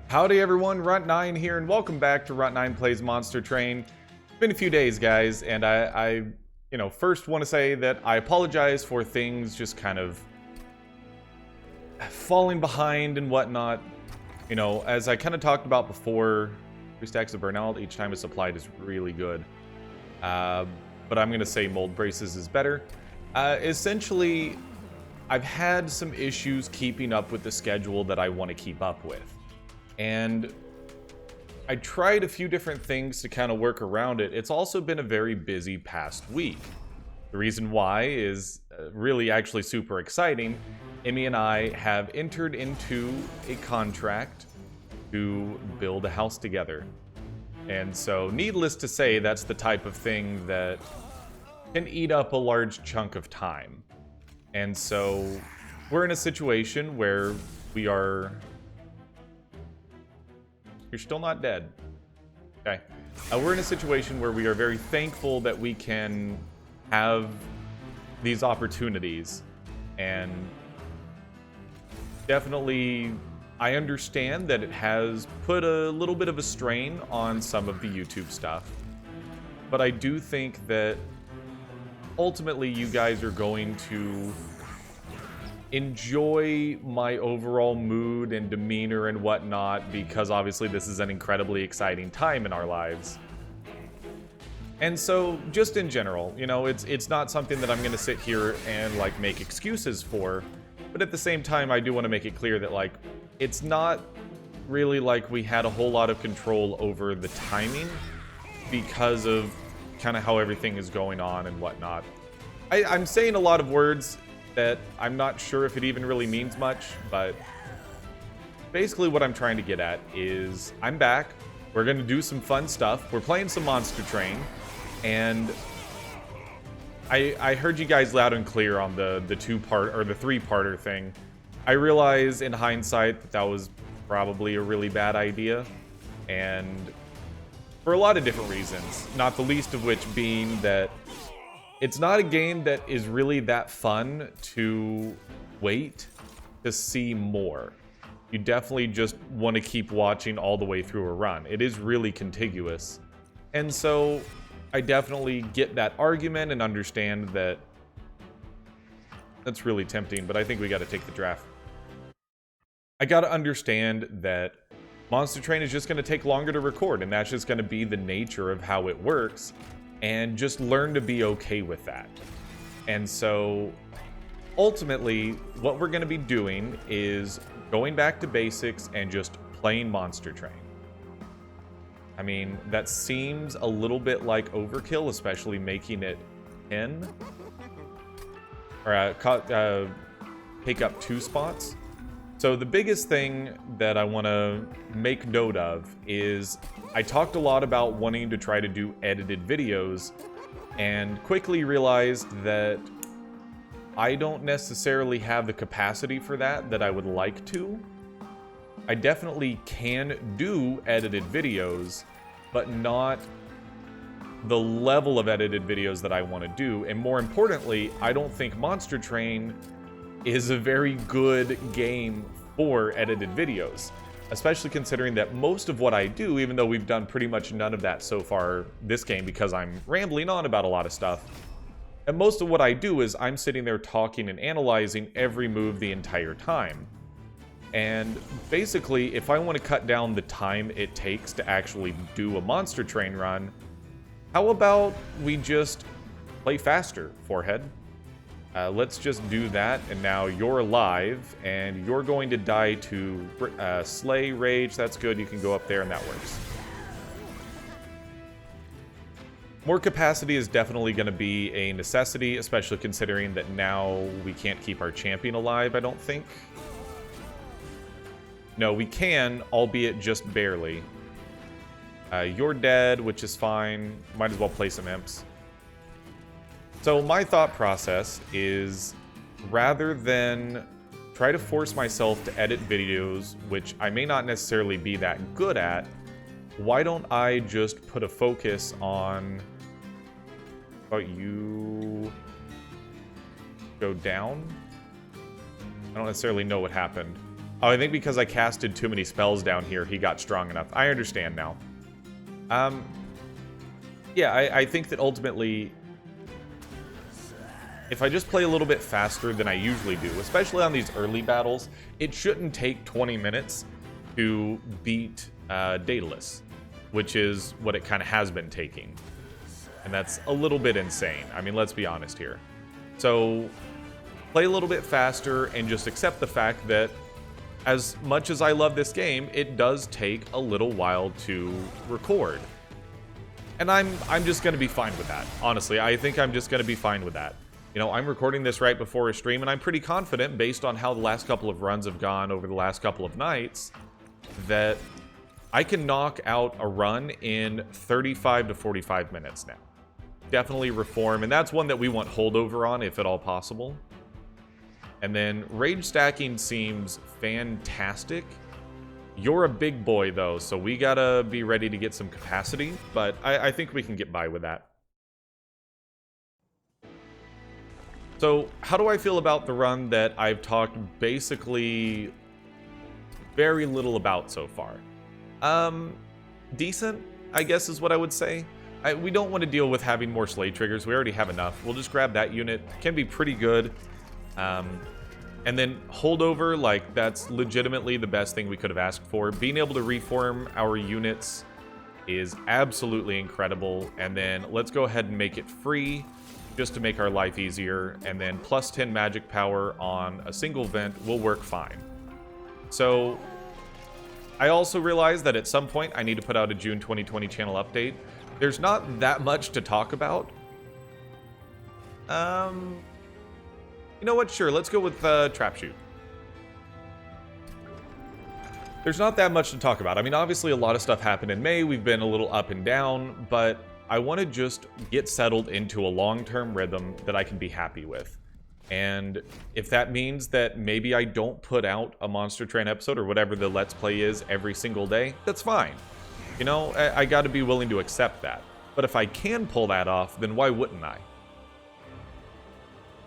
Howdy everyone, Runt9 here, and welcome back to Runt9 Plays Monster Train. It's been a few days, guys, and I first want to say that I apologize for things just kind of falling behind and whatnot. You know, as I kind of talked about before, 3 stacks of burnout each time it's applied is really good. But I'm going to say mold braces is better. Essentially, I've had some issues keeping up with the schedule that I want to keep up with. And I tried a few different things to kind of work around it. It's also been a very busy past week. The reason why is really actually super exciting. Emmy and I have entered into a contract to build a house together. And so, needless to say, that's the type of thing that can eat up a large chunk of time. And so, we're in a situation where we are... You're still not dead. Okay. We're in a situation where we are very thankful that we can have these opportunities. And definitely, I understand that it has put a little bit of a strain on some of the YouTube stuff. But I do think that ultimately you guys are going to enjoy my overall mood and demeanor and whatnot, because obviously this is an incredibly exciting time in our lives. And so, just in general, you know, it's not something that I'm going to sit here and, like, make excuses for, but at the same time, I do want to make it clear that, like, it's not really like we had a whole lot of control over the timing because of kind of how everything is going on and whatnot. I'm saying a lot of words that I'm not sure if it even really means much, but basically what I'm trying to get at is I'm back. We're going to do some fun stuff. We're playing some Monster Train, and I heard you guys loud and clear on the 2-part or the 3-parter thing. I realize in hindsight that that was probably a really bad idea, and for a lot of different reasons, not the least of which being that it's not a game that is really that fun to wait to see more. You definitely just want to keep watching all the way through a run. It is really contiguous. And so I definitely get that argument and understand that that's really tempting, but I think we got to take the draft. I got to understand that Monster Train is just going to take longer to record, and that's just going to be the nature of how it works. And just learn to be okay with that. And so, ultimately, what we're going to be doing is going back to basics and just playing Monster Train. I mean, that seems a little bit like overkill, especially making it 10. Or take up 2 spots. So the biggest thing that I want to make note of is I talked a lot about wanting to try to do edited videos and quickly realized that I don't necessarily have the capacity for that I would like to. I definitely can do edited videos, but not the level of edited videos that I want to do. And more importantly, I don't think Monster Train is a very good game for edited videos, especially considering that most of what I do, even though we've done pretty much none of that so far this game because I'm rambling on about a lot of stuff, and most of what I do is I'm sitting there talking and analyzing every move the entire time. And basically, if I want to cut down the time it takes to actually do a Monster Train run, how about we just play faster, Forehead? Let's just do that, and now you're alive, and you're going to die to Slay Rage. That's good, you can go up there, and that works. More capacity is definitely going to be a necessity, especially considering that now we can't keep our champion alive, I don't think. No, we can, albeit just barely. You're dead, which is fine. Might as well play some imps. So my thought process is, rather than try to force myself to edit videos, which I may not necessarily be that good at, why don't I just put a focus on... How about you go down? I don't necessarily know what happened. Oh, I think because I casted too many spells down here, he got strong enough. I understand now. Yeah, I think that ultimately, if I just play a little bit faster than I usually do, especially on these early battles, it shouldn't take 20 minutes to beat Daedalus, which is what it kind of has been taking. And that's a little bit insane. I mean, let's be honest here. So, play a little bit faster and just accept the fact that as much as I love this game, it does take a little while to record. And I'm just going to be fine with that. Honestly, I think I'm just going to be fine with that. You know, I'm recording this right before a stream, and I'm pretty confident, based on how the last couple of runs have gone over the last couple of nights, that I can knock out a run in 35 to 45 minutes now. Definitely reform, and that's one that we want holdover on, if at all possible. And then rage stacking seems fantastic. You're a big boy, though, so we gotta be ready to get some capacity, but I think we can get by with that. So, how do I feel about the run that I've talked basically very little about so far? Decent, I guess is what I would say. We don't want to deal with having more slay triggers. We already have enough. We'll just grab that unit. Can be pretty good. And then holdover, like, that's legitimately the best thing we could have asked for. Being able to reform our units is absolutely incredible. And then let's go ahead and make it free, just to make our life easier. And then plus 10 magic power on a single vent will work fine. So, I also realized that at some point I need to put out a June 2020 channel update. There's not that much to talk about. You know what? Sure, let's go with Trap Shoot. There's not that much to talk about. I mean, obviously a lot of stuff happened in May. We've been a little up and down, but I want to just get settled into a long-term rhythm that I can be happy with. And if that means that maybe I don't put out a Monster Train episode or whatever the Let's Play is every single day, that's fine. You know, I got to be willing to accept that. But if I can pull that off, then why wouldn't I?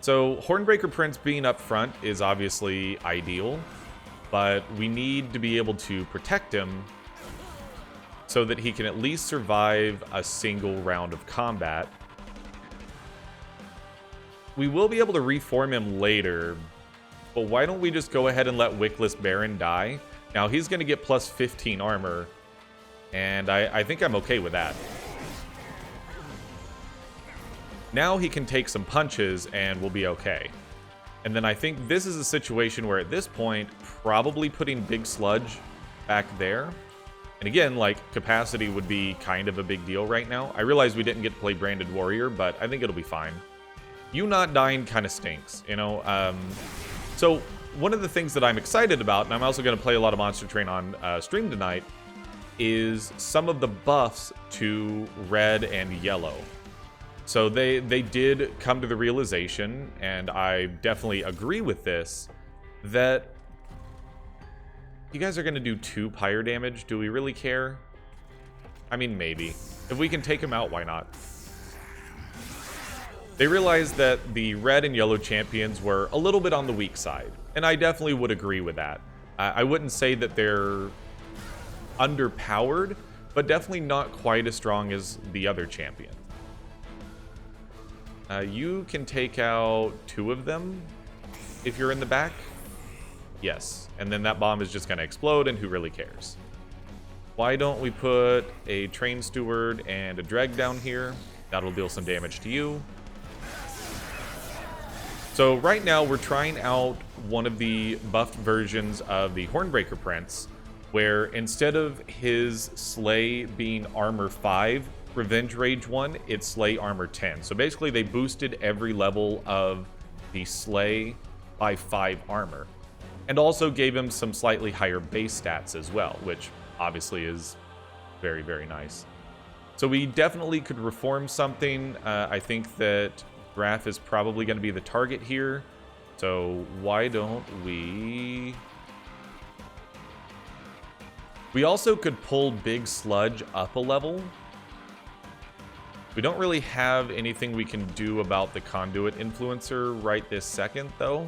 So, Hornbreaker Prince being up front is obviously ideal, but we need to be able to protect him so that he can at least survive a single round of combat. We will be able to reform him later, but why don't we just go ahead and let Wickless Baron die? Now, he's going to get plus 15 armor, and I think I'm okay with that. Now he can take some punches and we'll be okay. And then I think this is a situation where at this point, probably putting Big Sludge back there. And again, like, capacity would be kind of a big deal right now. I realize we didn't get to play Branded Warrior, but I think it'll be fine. You not dying kind of stinks, you know? So one of the things that I'm excited about, and I'm also going to play a lot of Monster Train on stream tonight, is some of the buffs to red and yellow. So they did come to the realization, and I definitely agree with this, that you guys are going to do 2 pyre damage. Do we really care? I mean, maybe. If we can take him out, why not? They realized that the red and yellow champions were a little bit on the weak side, and I definitely would agree with that. I wouldn't say that they're underpowered, but definitely not quite as strong as the other champion. You can take out 2 of them if you're in the back. Yes, and then that bomb is just going to explode, and who really cares? Why don't we put a Train Steward and a Dreg down here? That'll deal some damage to you. So right now we're trying out one of the buffed versions of the Hornbreaker Prince, where instead of his Slay being armor 5, Revenge Rage 1, it's Slay armor 10. So basically they boosted every level of the Slay by 5 armor. And also gave him some slightly higher base stats as well, which obviously is very, very nice. So we definitely could reform something. I think that Graph is probably going to be the target here. So why don't we... We also could pull Big Sludge up a level. We don't really have anything we can do about the Conduit Influencer right this second, though.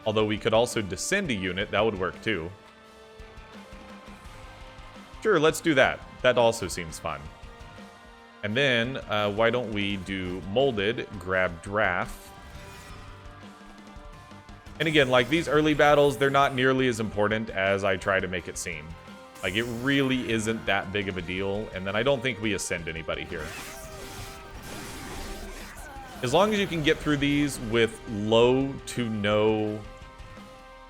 Although we could also descend a unit, that would work too. Sure, let's do that. That also seems fun. And then, why don't we do molded, grab draft. And again, like these early battles, they're not nearly as important as I try to make it seem. Like, it really isn't that big of a deal. And then I don't think we ascend anybody here. As long as you can get through these with low to no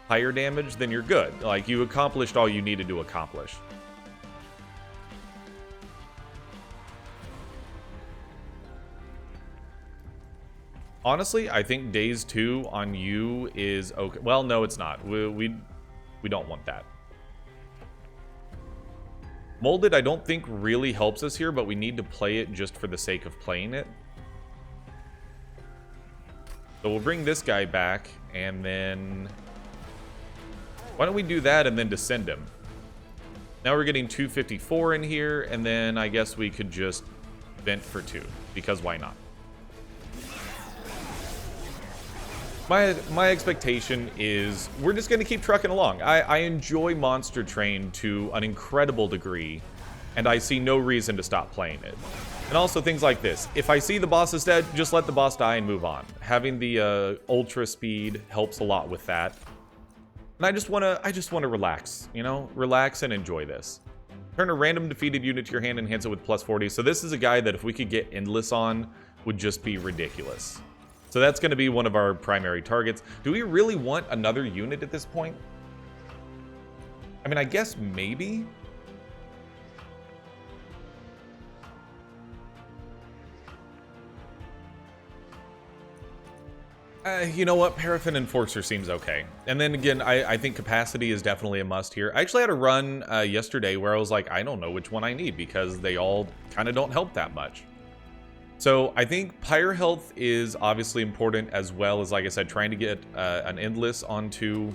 fire damage, then you're good. Like, you accomplished all you needed to accomplish. Honestly, I think days 2 on you is okay. Well, no, it's not. We don't want that. Molded, I don't think really helps us here, but we need to play it just for the sake of playing it. So we'll bring this guy back, and then... why don't we do that and then descend him? Now we're getting 254 in here, and then I guess we could just vent for 2, because why not? My expectation is we're just going to keep trucking along. I enjoy Monster Train to an incredible degree, and I see no reason to stop playing it. And also things like this. If I see the boss is dead, just let the boss die and move on. Having the ultra speed helps a lot with that. And I just want to relax, you know? Relax and enjoy this. Turn a random defeated unit to your hand and enhance it with plus 40. So this is a guy that if we could get Endless on, would just be ridiculous. So that's going to be one of our primary targets. Do we really want another unit at this point? I mean, I guess maybe. You know what? Paraffin Enforcer seems okay. And then again, I think capacity is definitely a must here. I actually had a run yesterday where I was like, I don't know which one I need because they all kind of don't help that much. So I think Pyre Health is obviously important, as well as, like I said, trying to get an Endless onto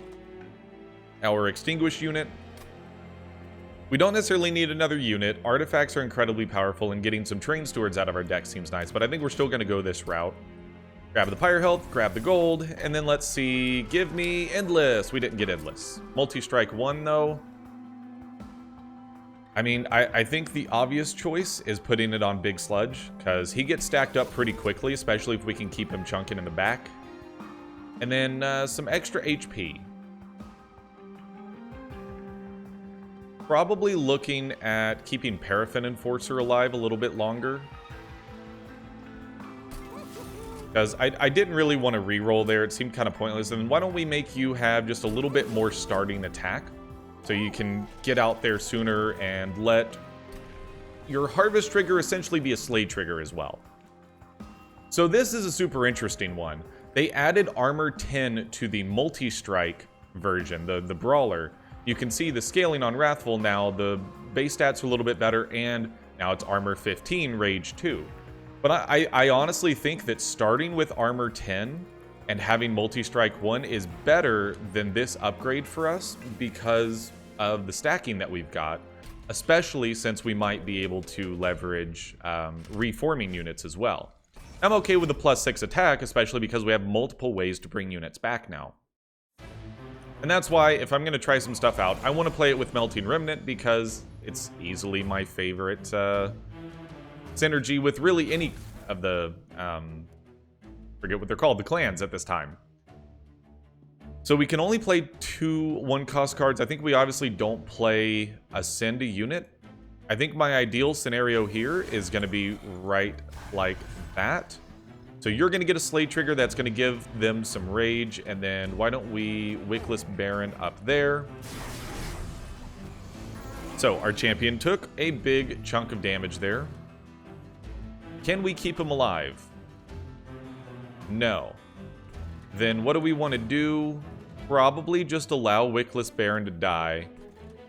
our Extinguish unit. We don't necessarily need another unit. Artifacts are incredibly powerful, and getting some Train Stewards out of our deck seems nice, but I think we're still going to go this route. Grab the Pyre Health, grab the gold, and then let's see, give me Endless. We didn't get Endless. Multi-Strike 1, though. I mean, I think the obvious choice is putting it on Big Sludge, because he gets stacked up pretty quickly, especially if we can keep him chunking in the back. And then some extra HP. Probably looking at keeping Paraffin Enforcer alive a little bit longer. Because I didn't really want to reroll there, it seemed kind of pointless. And why don't we make you have just a little bit more starting attack? So you can get out there sooner and let your harvest trigger essentially be a slay trigger as well. So this is a super interesting one. They added armor 10 to the multi-strike version, the brawler. You can see the scaling on Wrathful now, the base stats are a little bit better, and now it's armor 15, rage 2. But I honestly think that starting with armor 10 and having multi-strike 1 is better than this upgrade for us because of the stacking that we've got, especially since we might be able to leverage reforming units as well. I'm okay with the +6 attack, especially because we have multiple ways to bring units back now. And that's why, if I'm going to try some stuff out, I want to play it with Melting Remnant because it's easily my favorite synergy with really any of the, forget what they're called, the clans at this time. So we can only play 2 1-cost cards. I think we obviously don't play Ascend a unit. I think my ideal scenario here is going to be right like that. So you're going to get a Slay trigger that's going to give them some rage, and then why don't we Wickless Baron up there. So our champion took a big chunk of damage there. Can we keep him alive? No. Then what do we want to do? Probably just allow Wickless Baron to die.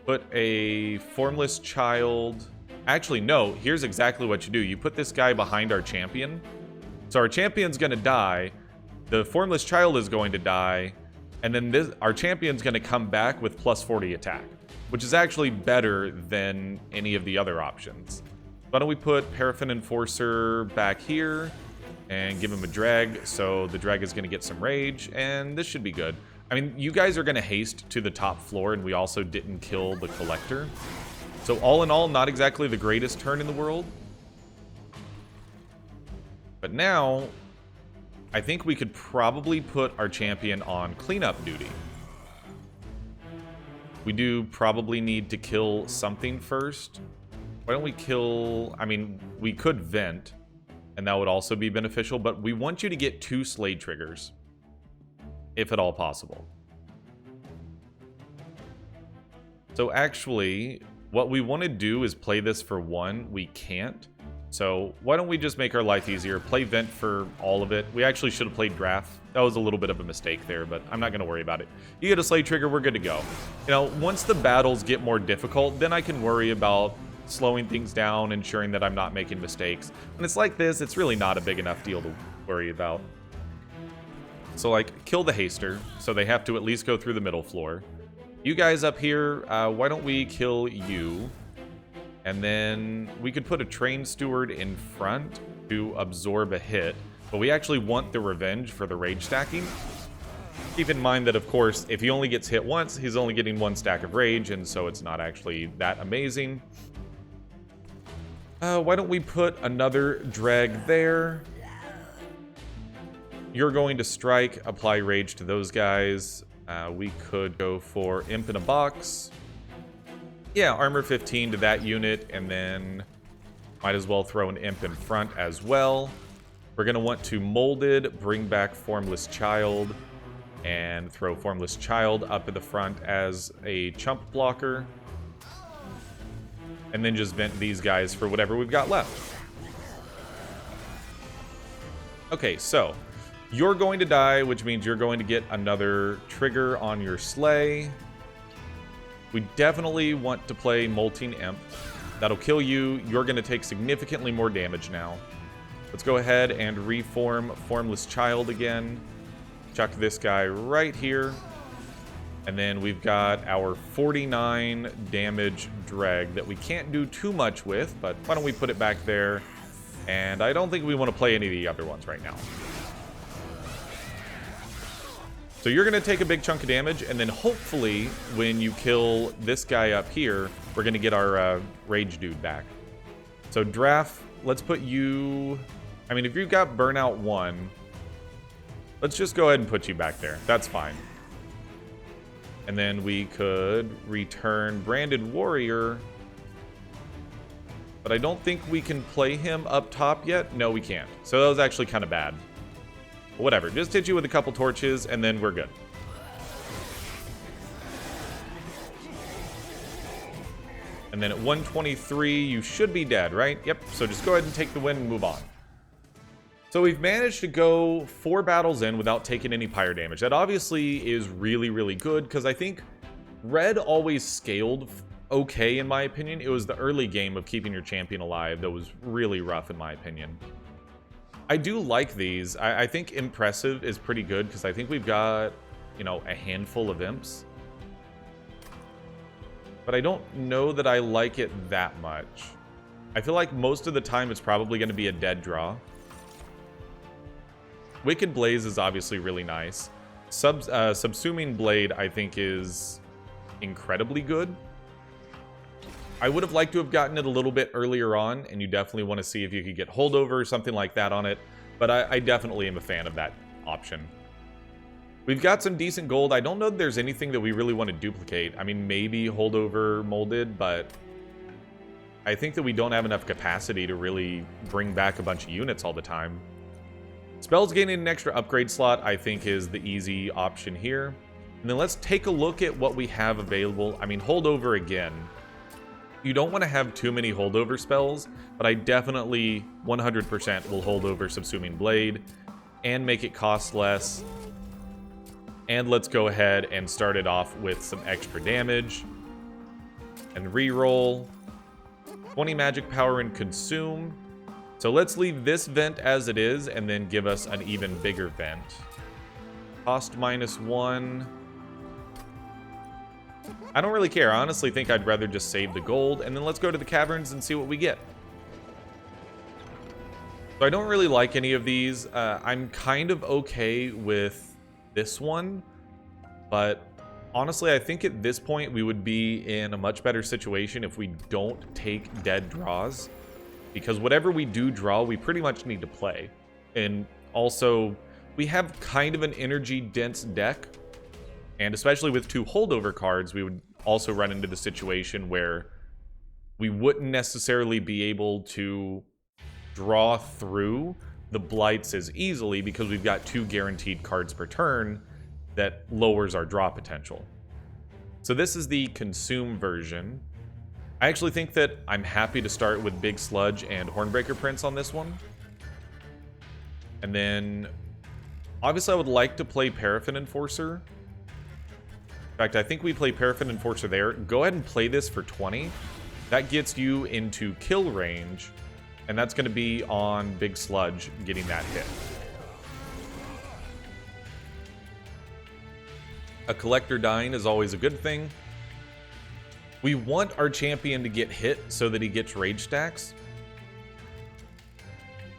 Put a Formless Child... Actually, no. Here's exactly what you do. You put this guy behind our champion. So our champion's going to die. The Formless Child is going to die. And then our champion's going to come back with +40 attack. Which is actually better than any of the other options. Why don't we put Paraffin Enforcer back here and give him a drag, so the drag is going to get some rage, and this should be good. I mean, you guys are going to haste to the top floor, and we also didn't kill the collector. So all in all, not exactly the greatest turn in the world. But now, I think we could probably put our champion on cleanup duty. We do probably need to kill something first. Why don't we kill... I mean, we could vent, and that would also be beneficial, but we want you to get 2 Slade triggers, if at all possible. So actually, what we want to do is play this for 1. We can't. So why don't we just make our life easier? Play vent for all of it. We actually should have played draft. That was a little bit of a mistake there, but I'm not going to worry about it. You get a Slade trigger, we're good to go. You know, once the battles get more difficult, then I can worry about slowing things down, ensuring that I'm not making mistakes. When it's like this, it's really not a big enough deal to worry about. So, like, kill the haster, so they have to at least go through the middle floor. You guys up here, why don't we kill you? And then we could put a train steward in front to absorb a hit. But we actually want the revenge for the rage stacking. Keep in mind that, of course, if he only gets hit once, he's only getting 1 stack of rage, and so it's not actually that amazing. Why don't we put another drag there? You're going to strike, apply rage to those guys. We could go for imp in a box. Yeah, armor 15 to that unit, and then might as well throw an imp in front as well. We're going to want to molded, bring back Formless Child, and throw Formless Child up at the front as a chump blocker. And then just vent these guys for whatever we've got left. Okay, so you're going to die, which means you're going to get another trigger on your sleigh. We definitely want to play Molting Imp. That'll kill you. You're going to take significantly more damage now. Let's go ahead and reform Formless Child again. Chuck this guy right here. And then we've got our 49 damage drag that we can't do too much with, but why don't we put it back there? And I don't think we want to play any of the other ones right now. So you're going to take a big chunk of damage, and then hopefully when you kill this guy up here, we're going to get our rage dude back. So draft, let's put you... I mean, if you've got burnout 1, let's just go ahead and put you back there. That's fine. And then we could return Branded Warrior. But I don't think we can play him up top yet. No, we can't. So that was actually kind of bad. Whatever, just hit you with a couple torches, and then we're good. And then at 123, you should be dead, right? Yep, so just go ahead and take the win and move on. So we've managed to go 4 battles in without taking any pyre damage. That obviously is really, really good, because I think red always scaled okay, in my opinion. It was the early game of keeping your champion alive that was really rough, in my opinion. I do like these. I think impressive is pretty good because I think we've got, you know, a handful of imps. But I don't know that I like it that much. I feel like most of the time it's probably going to be a dead draw. Wicked Blaze is obviously really nice. Subsuming Blade, I think, is incredibly good. I would have liked to have gotten it a little bit earlier on, and you definitely want to see if you could get holdover or something like that on it, but I definitely am a fan of that option. We've got some decent gold. I don't know that there's anything that we really want to duplicate. I mean, maybe holdover molded, but I think that we don't have enough capacity to really bring back a bunch of units all the time. Spells gaining an extra upgrade slot, I think, is the easy option here. And then let's take a look at what we have available. I mean, holdover again. You don't want to have too many holdover spells, but I definitely 100% will hold over Subsuming Blade and make it cost less. And let's go ahead and start it off with some extra damage. And reroll. 20 magic power and consume. So let's leave this vent as it is and then give us an even bigger vent. Cost -1. I don't really care. I honestly think I'd rather just save the gold, and then let's go to the caverns and see what we get. So I don't really like any of these. I'm kind of okay with this one, But honestly, I think at this point we would be in a much better situation if we don't take dead draws. Because whatever we do draw, we pretty much need to play. And also, we have kind of an energy-dense deck. And especially with 2 holdover cards, we would also run into the situation where we wouldn't necessarily be able to draw through the blights as easily because we've got 2 guaranteed cards per turn that lowers our draw potential. So this is the consume version. I actually think that I'm happy to start with Big Sludge and Hornbreaker Prince on this one. And then, obviously I would like to play Paraffin Enforcer. In fact, I think we play Paraffin Enforcer there. Go ahead and play this for 20. That gets you into kill range, and that's going to be on Big Sludge getting that hit. A collector dying is always a good thing. We want our champion to get hit so that he gets rage stacks.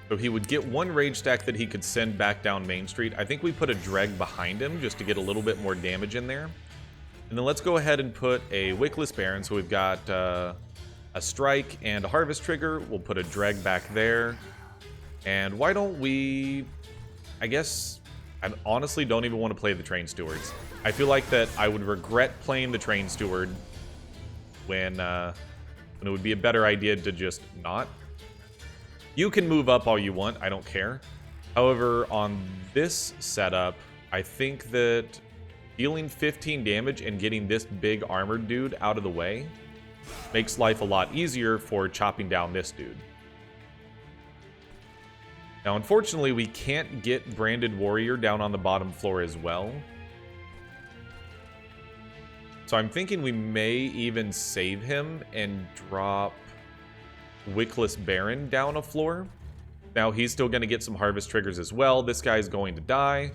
So he would get 1 rage stack that he could send back down Main Street. I think we put a Dreg behind him just to get a little bit more damage in there. And then let's go ahead and put a Wickless Baron. So we've got a Strike and a Harvest Trigger. We'll put a Dreg back there. And why don't we... I guess... I honestly don't even want to play the Train Stewards. I feel like that I would regret playing the Train Steward when it would be a better idea to just not. You can move up all you want, I don't care. However, on this setup, I think that dealing 15 damage and getting this big armored dude out of the way makes life a lot easier for chopping down this dude. Now, unfortunately, we can't get Branded Warrior down on the bottom floor as well. So I'm thinking we may even save him and drop Wickless Baron down a floor. Now, he's still going to get some Harvest Triggers as well. This guy's going to die.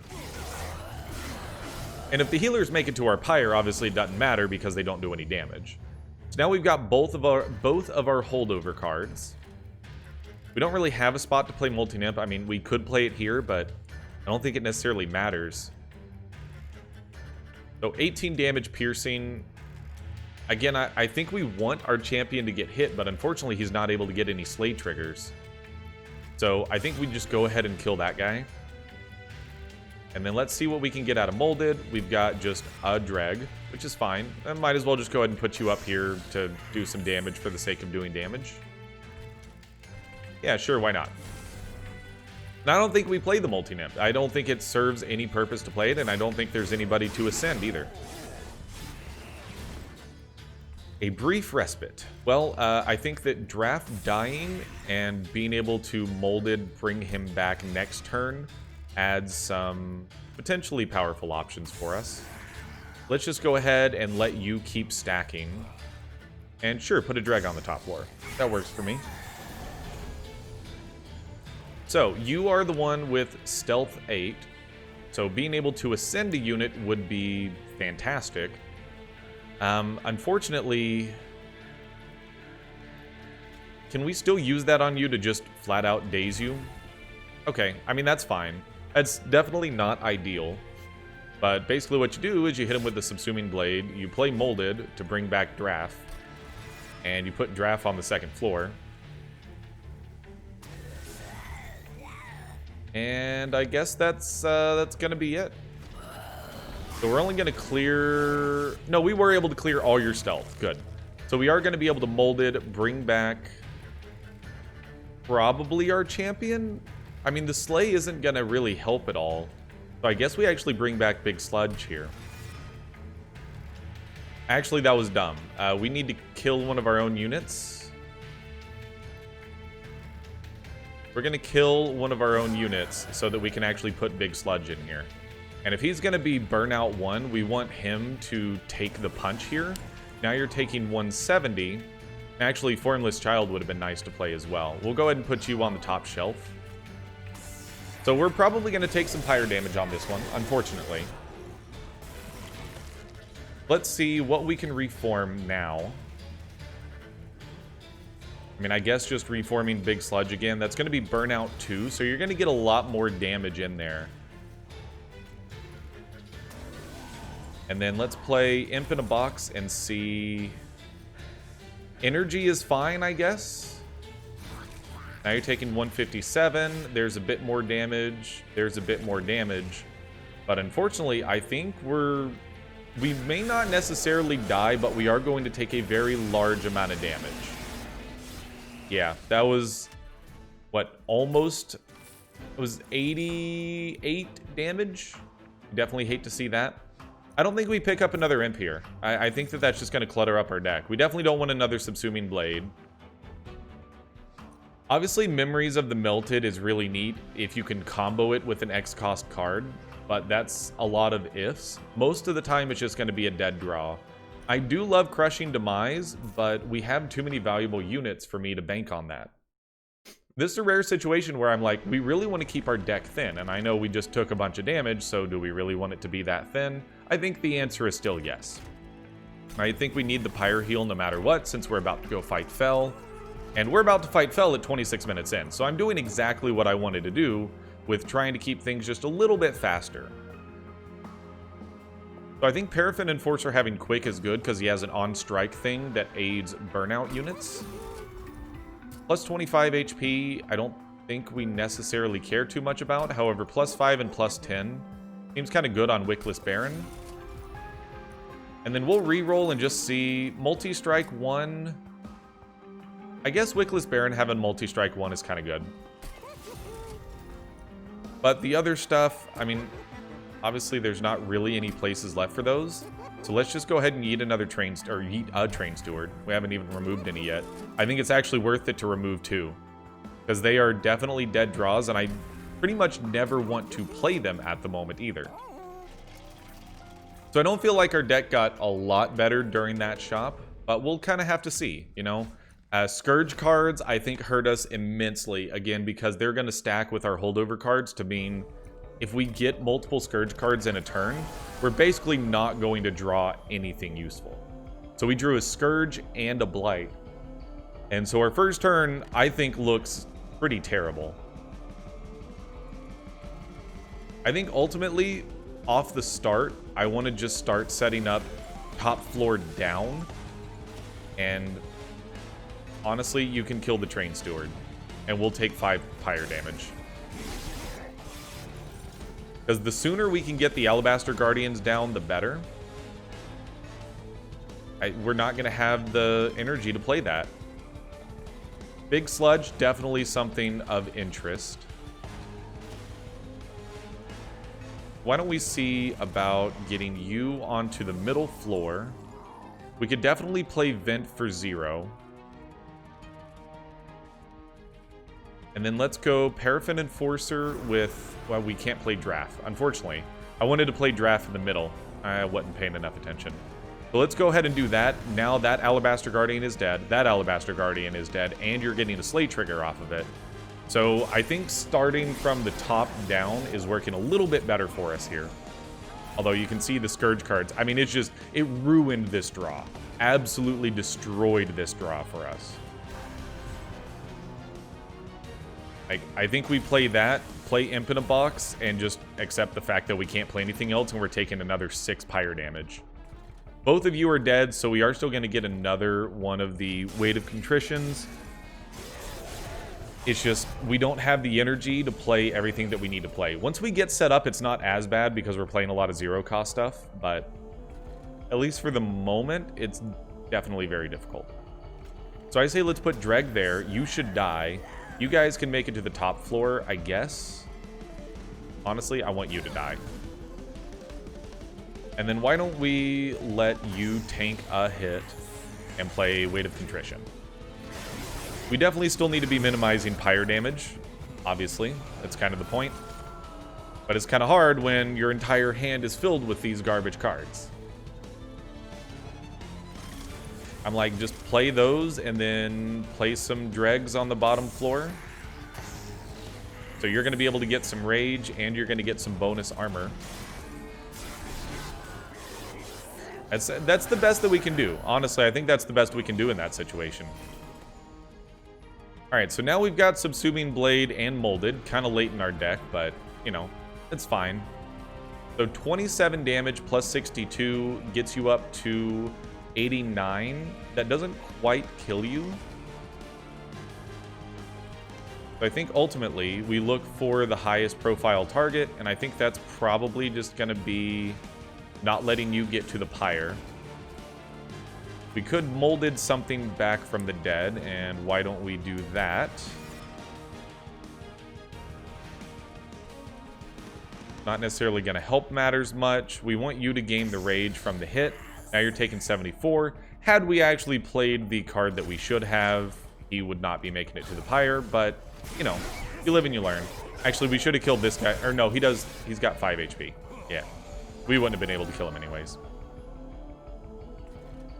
And if the healers make it to our Pyre, obviously it doesn't matter because they don't do any damage. So now we've got both of our holdover cards. We don't really have a spot to play Multi-Nimp. I mean, we could play it here, but I don't think it necessarily matters. So 18 damage piercing. Again, I think we want our champion to get hit, but unfortunately he's not able to get any Slay triggers. So I think we just go ahead and kill that guy. And then let's see what we can get out of Molded. We've got just a Dreg, which is fine. I might as well just go ahead and put you up here to do some damage for the sake of doing damage. Yeah, sure, why not? And I don't think we play the Multi-Nimp. I don't think it serves any purpose to play it, and I don't think there's anybody to ascend either. A brief respite. Well, I think that Draft dying and being able to Molded bring him back next turn adds some potentially powerful options for us. Let's just go ahead and let you keep stacking. And sure, put a Dreg on the top floor. That works for me. So, you are the one with Stealth 8. So, being able to ascend a unit would be fantastic. Unfortunately, can we still use that on you to just flat out daze you? Okay, I mean, that's fine. That's definitely not ideal. But basically what you do is you hit him with the Subsuming Blade, you play Molded to bring back Draft, and you put Draft on the second floor. And I guess that's gonna be it. So we're only gonna clear... No, we were able to clear all your stealth. Good. So we are gonna be able to Molded, bring back probably our champion. I mean, the Slay isn't gonna really help at all. So I guess we actually bring back Big Sludge here. Actually, that was dumb. We need to kill one of our own units. We're going to kill one of our own units so that we can actually put Big Sludge in here. And if he's going to be Burnout 1, we want him to take the punch here. Now you're taking 170. Actually, Formless Child would have been nice to play as well. We'll go ahead and put you on the top shelf. So we're probably going to take some Pyre damage on this one, unfortunately. Let's see what we can reform now. I mean, I guess just reforming Big Sludge again. That's going to be Burnout 2, so you're going to get a lot more damage in there. And then let's play Imp in a Box and see... Energy is fine, I guess. Now you're taking 157. There's a bit more damage. There's a bit more damage. But unfortunately, I think we may not necessarily die, but we are going to take a very large amount of damage. Yeah, that was, what, almost... It was 88 damage. Definitely hate to see that. I don't think we pick up another Imp here. I think that that's just going to clutter up our deck. We definitely don't want another Subsuming Blade. Obviously, Memories of the Melted is really neat if you can combo it with an X-cost card, but that's a lot of ifs. Most of the time, it's just going to be a dead draw. I do love Crushing Demise, but we have too many valuable units for me to bank on that. This is a rare situation where I'm like, we really want to keep our deck thin, and I know we just took a bunch of damage, so do we really want it to be that thin? I think the answer is still yes. I think we need the Pyre Heal no matter what, since we're about to go fight Fel. And we're about to fight Fel at 26 minutes in, so I'm doing exactly what I wanted to do with trying to keep things just a little bit faster. So I think Paraffin Enforcer having Quick is good because he has an on-strike thing that aids burnout units. Plus 25 HP, I don't think we necessarily care too much about. However, plus 5 and plus 10 seems kind of good on Wickless Baron. And then we'll re-roll and just see multi-strike 1. I guess Wickless Baron having multi-strike 1 is kind of good. But the other stuff, I mean, obviously there's not really any places left for those. So let's just go ahead and yeet another Train Steward. We haven't even removed any yet. I think it's actually worth it to remove 2. Because they are definitely dead draws, and I pretty much never want to play them at the moment either. So I don't feel like our deck got a lot better during that shop, but we'll kind of have to see, you know? Scourge cards, I think, hurt us immensely, again, because they're going to stack with our holdover cards to mean if we get multiple Scourge cards in a turn, we're basically not going to draw anything useful. So we drew a Scourge and a Blight. And so our first turn, I think, looks pretty terrible. I think ultimately, off the start, I want to just start setting up top floor down. And honestly, you can kill the Train Steward. And we'll take 5 Pyre damage. Because the sooner we can get the Alabaster Guardians down, the better. We're not going to have the energy to play that. Big Sludge, definitely something of interest. Why don't we see about getting you onto the middle floor? We could definitely play Vent for 0. And then let's go Paraffin Enforcer with... Well, we can't play Draft, unfortunately. I wanted to play Draft in the middle. I wasn't paying enough attention. So let's go ahead and do that. Now that Alabaster Guardian is dead. That Alabaster Guardian is dead. And you're getting a Slay Trigger off of it. So I think starting from the top down is working a little bit better for us here. Although you can see the Scourge cards. I mean, it ruined this draw. Absolutely destroyed this draw for us. I think we play that, play Imp in a Box, and just accept the fact that we can't play anything else, and we're taking another 6 Pyre damage. Both of you are dead, so we are still going to get another one of the Weight of Contritions. It's just, we don't have the energy to play everything that we need to play. Once we get set up, it's not as bad because we're playing a lot of zero-cost stuff, but at least for the moment, it's definitely very difficult. So I say let's put Dreg there. You should die. You guys can make it to the top floor, I guess. Honestly, I want you to die. And then why don't we let you tank a hit and play Weight of Contrition. We definitely still need to be minimizing Pyre damage, obviously. That's kind of the point. But it's kind of hard when your entire hand is filled with these garbage cards. I'm like, just play those and then play some dregs on the bottom floor. So you're going to be able to get some rage and you're going to get some bonus armor. That's the best that we can do. Honestly, I think that's the best we can do in that situation. Alright, so now we've got Subsuming Blade and Molded. Kind of late in our deck, but, you know, it's fine. So 27 damage plus 62 gets you up to 89. That doesn't quite kill you. So I think ultimately we look for the highest profile target, and I think that's probably just going to be not letting you get to the pyre. We could molded something back from the dead, and why don't we do that? Not necessarily going to help matters much. We want you to gain the rage from the hit. Now you're taking 74. Had we actually played the card that we should have, he would not be making it to the pyre, but, you know, you live and you learn. Actually, we should have killed this guy. Or no, he's got 5 HP. Yeah. We wouldn't have been able to kill him anyways.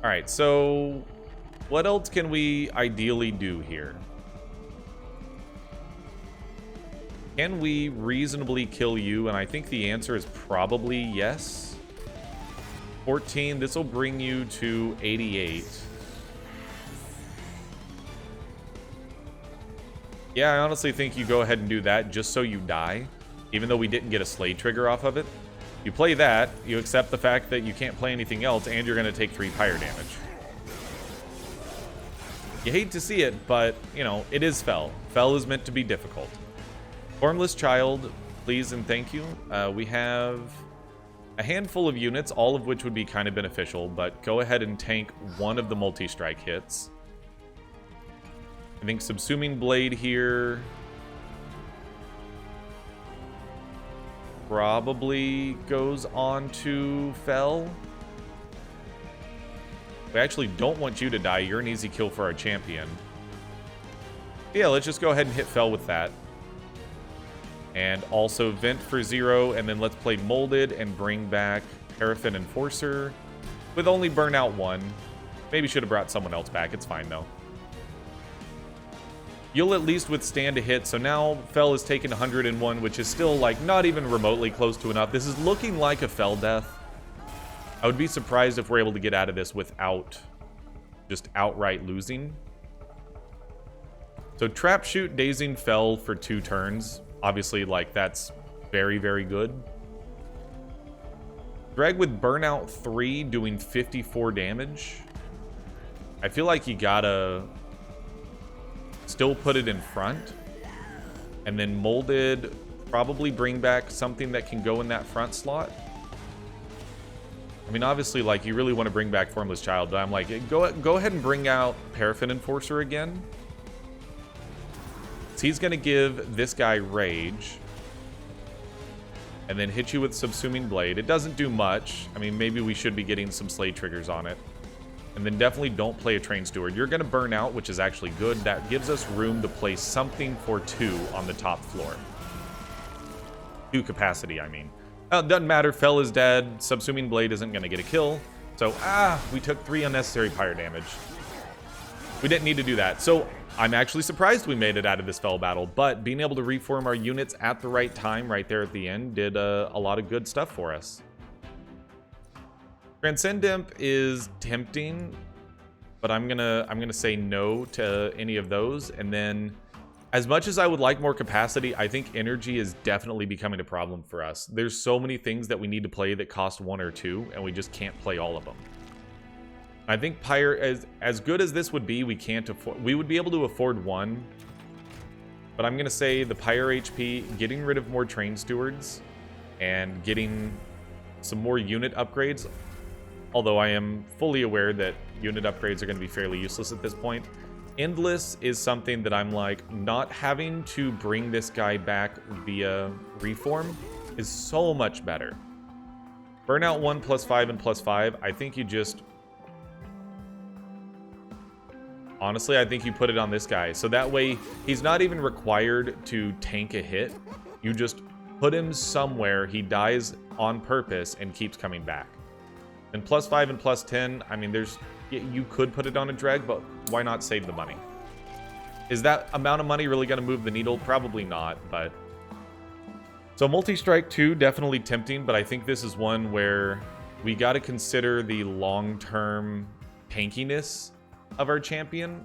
Alright, so what else can we ideally do here? Can we reasonably kill you? And I think the answer is probably yes. 14, this will bring you to 88. Yeah, I honestly think you go ahead and do that just so you die. Even though we didn't get a slay trigger off of it. You play that, you accept the fact that you can't play anything else, and you're going to take 3 pyre damage. You hate to see it, but, you know, it is Fel. Fel is meant to be difficult. Formless Child, please and thank you. We have a handful of units, all of which would be kind of beneficial, but go ahead and tank one of the multi-strike hits. I think Subsuming Blade here probably goes on to Fel. We actually don't want you to die. You're an easy kill for our champion. Yeah, let's just go ahead and hit Fel with that. And also vent for 0, and then let's play Molded and bring back Paraffin Enforcer with only Burnout 1. Maybe should have brought someone else back. It's fine, though. You'll at least withstand a hit, so now Fel is taking 101, which is still, like, not even remotely close to enough. This is looking like a Fel death. I would be surprised if we're able to get out of this without just outright losing. So Trap Shoot, Dazing Fel for 2 turns. Obviously, like, that's very, very good. Drag with Burnout 3 doing 54 damage. I feel like you gotta still put it in front. And then Molded, probably bring back something that can go in that front slot. I mean, obviously, like, you really want to bring back Formless Child, but I'm like, go ahead and bring out Paraffin Enforcer again. So he's going to give this guy Rage. And then hit you with Subsuming Blade. It doesn't do much. I mean, maybe we should be getting some Slay triggers on it. And then definitely don't play a Train Steward. You're going to burn out, which is actually good. That gives us room to play something for 2 on the top floor. 2 capacity, I mean. Doesn't matter. Fel is dead. Subsuming Blade isn't going to get a kill. So, we took 3 unnecessary pyre damage. We didn't need to do that. So, I'm actually surprised we made it out of this Fel battle, but being able to reform our units at the right time, right there at the end, did a lot of good stuff for us. Transcend Imp is tempting, but I'm gonna say no to any of those. And then, as much as I would like more capacity, I think energy is definitely becoming a problem for us. There's so many things that we need to play that cost 1 or 2, and we just can't play all of them. I think Pyre, as good as this would be, we can't afford. We would be able to afford 1, but I'm gonna say the Pyre HP, getting rid of more Train Stewards, and getting some more unit upgrades. Although I am fully aware that unit upgrades are going to be fairly useless at this point. Endless is something that I'm like, not having to bring this guy back via reform is so much better. Burnout 1 +5 and +5, I think you just... Honestly, I think you put it on this guy. So that way, he's not even required to tank a hit. You just put him somewhere, he dies on purpose and keeps coming back. And +5 and +10, I mean, you could put it on a drag, but why not save the money? Is that amount of money really going to move the needle? Probably not, but... So Multi-Strike 2, definitely tempting, but I think this is one where we got to consider the long-term tankiness of our champion.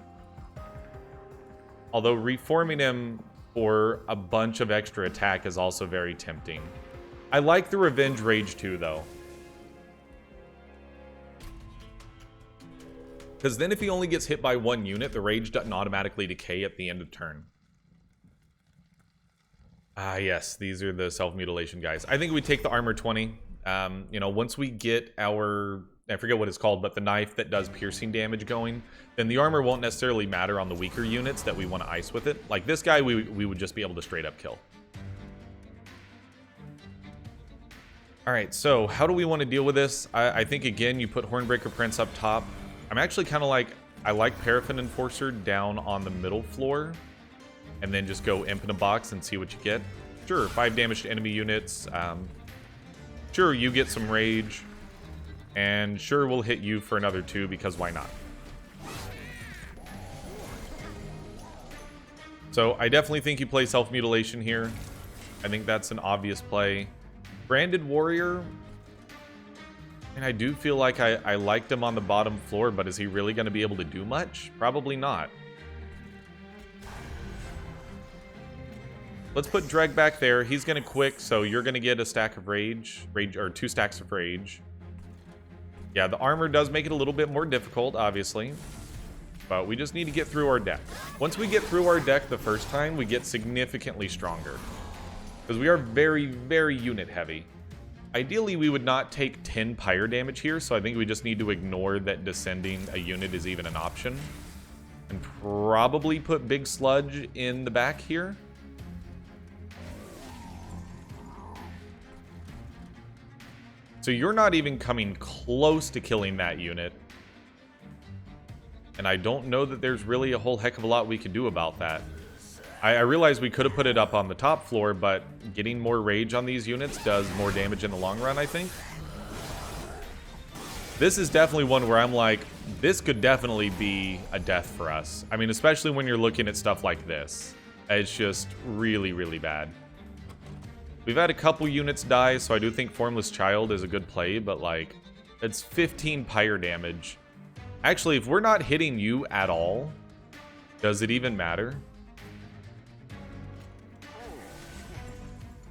Although reforming him for a bunch of extra attack is also very tempting. I like the Revenge Rage too, though. Because then if he only gets hit by one unit, the Rage doesn't automatically decay at the end of turn. Ah, yes, these are the self-mutilation guys. I think we take the armor 20. You know, once we get our, I forget what it's called, but the knife that does piercing damage going, then the armor won't necessarily matter on the weaker units that we want to ice with it. Like this guy, we would just be able to straight up kill. All right, so how do we want to deal with this? I think, again, you put Hornbreaker Prince up top. I'm actually kind of like, I like Paraffin Enforcer down on the middle floor. And then just go Imp in a box and see what you get. Sure, 5 damage to enemy units. Sure, you get some rage. And sure, we'll hit you for another 2 because why not? So I definitely think you play Self-Mutilation here. I think that's an obvious play. Branded Warrior. And I do feel like I liked him on the bottom floor, but is he really going to be able to do much? Probably not. Let's put Dreg back there. He's going to quick, so you're going to get a stack of rage, or 2 stacks of rage. Yeah, the armor does make it a little bit more difficult, obviously. But we just need to get through our deck. Once we get through our deck the first time, we get significantly stronger. Because we are very, very unit heavy. Ideally, we would not take 10 pyre damage here, so I think we just need to ignore that descending a unit is even an option. And probably put Big Sludge in the back here. So you're not even coming close to killing that unit. And I don't know that there's really a whole heck of a lot we could do about that. I realize we could have put it up on the top floor, but getting more rage on these units does more damage in the long run, I think. This is definitely one where I'm like, this could definitely be a death for us. I mean, especially when you're looking at stuff like this. It's just really, really bad. We've had a couple units die, so I do think Formless Child is a good play, but like, it's 15 pyre damage. Actually, if we're not hitting you at all, does it even matter?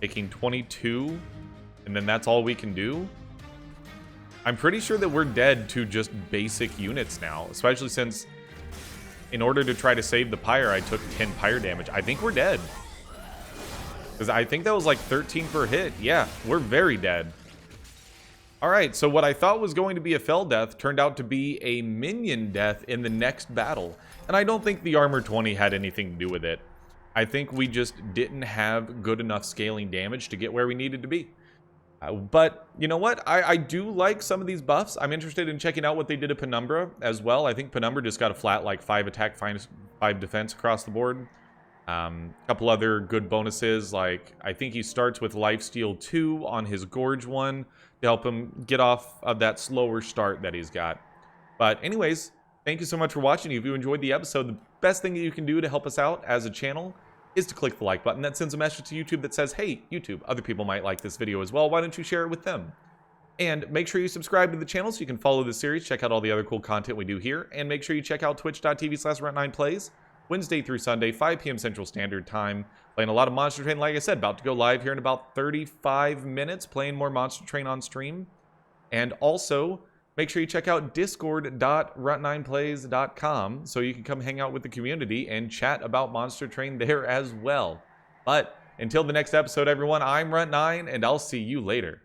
Taking 22, and then that's all we can do? I'm pretty sure that we're dead to just basic units now, especially since in order to try to save the pyre, I took 10 pyre damage. I think we're dead. Because I think that was like 13 per hit. Yeah, we're very dead. Alright, so what I thought was going to be a fell death turned out to be a minion death in the next battle. And I don't think the armor 20 had anything to do with it. I think we just didn't have good enough scaling damage to get where we needed to be. But you know what? I do like some of these buffs. I'm interested in checking out what they did to Penumbra as well. I think Penumbra just got a flat like 5 attack, 5 defense across the board. A couple other good bonuses, like I think he starts with Lifesteal 2 on his Gorge one to help him get off of that slower start that he's got. But anyways, thank you so much for watching. If you enjoyed the episode, the best thing that you can do to help us out as a channel is to click the like button. That sends a message to YouTube that says, hey, YouTube, other people might like this video as well. Why don't you share it with them? And make sure you subscribe to the channel so you can follow the series, check out all the other cool content we do here, and make sure you check out twitch.tv/Runt9plays, Wednesday through Sunday, 5 p.m. Central Standard Time. Playing a lot of Monster Train, like I said, about to go live here in about 35 minutes, playing more Monster Train on stream. And also, make sure you check out discord.runt9plays.com so you can come hang out with the community and chat about Monster Train there as well. But until the next episode, everyone, I'm Runt9, and I'll see you later.